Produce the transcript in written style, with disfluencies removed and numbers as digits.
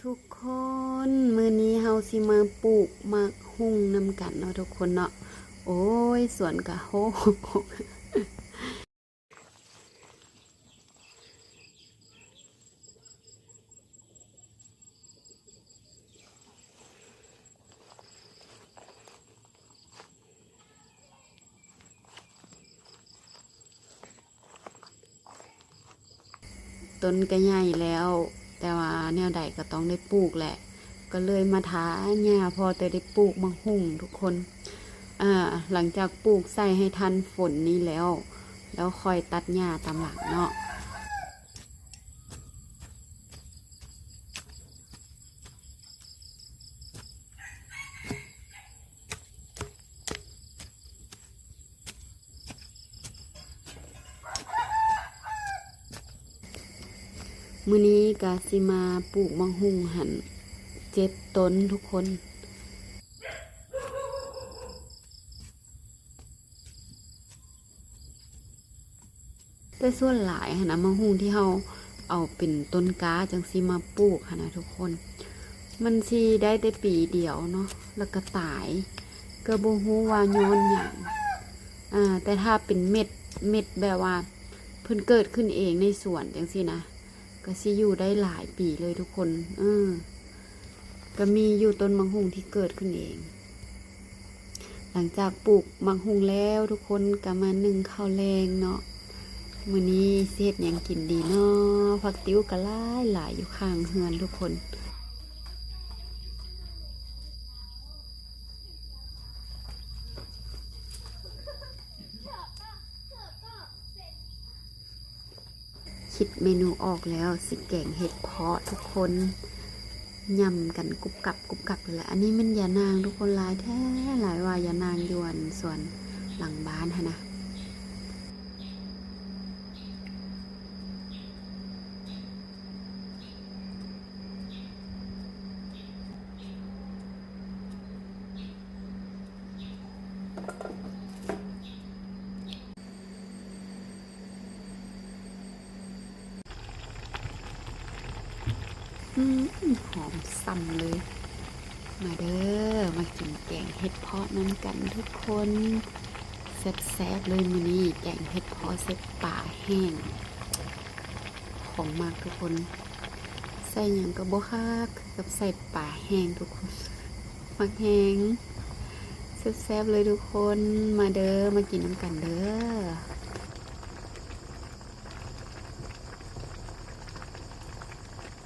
ทุกคนมื้อนี้เฮาสิมาปลูกหมากหุ่งนำกันเนาะทุกคนเนาะโอ้ยสวนกะโหกต้นก็ใหญ่แล้ว แต่ว่าแนวใดก็ต้องได้ปลูกแหละ ก็เลยมาท้าหญ้าพอแต่ได้ปลูกหมากหุ่งทุกคนหลังจากปลูกใส่ให้ทันฝนนี้แล้วค่อยตัดหญ้าตามหลังเนาะ มื้อนี้กาสิมาปลูกมังหุงหัน7 ต้นทุกคนแต่ส่วนหลายหันนะมังหุงที่เฮาเอาเป็นต้นกาจังสิมาปลูกหันนะทุกคน มันสิได้แต่ปีเดียวเนาะแล้วก็ตายก็บ่ฮู้ว่าย้อนหยังแต่ถ้าเป็นเม็ดแบบว่าเพิ่นเกิดขึ้นเองในสวนจังซี่นะก็สิอยู่ได้หลายปีเลยทุกคนก็มีอยู่ต้นมังหุงที่เกิดขึ้นเอง หลังจากปลูกมังหุงแล้วทุกคนก็มานึ่งข้าวแรงเนาะมื้อนี้เฮ็ดหยังกินดีเนาะผักติ้วก็หลายอยู่ข้างเฮือนทุกคนคิดเมนูออกแล้วสิแกงเห็ดเพาะทุกคนยำกันกรุบกรับเลยแหละอันนี้มันยานางทุกคนหลายแท้หลายว่ายานางยวนส่วนหลังบ้านฮะนะหอมส่ำเลย มาเด้อมากินแกงเห็ดเพาะน้ำกันทุกคนแซ่บๆเลยมื้อนี้แกงเห็ดเพาะใส่ป่าแห้งของมากทุกคนใส่หยังก็บ่คักกับใส่ป่าแห้งทุกคนมักแห้งแซ่บๆเลยทุกคนมาเด้อมากินน้ำกันเด้อ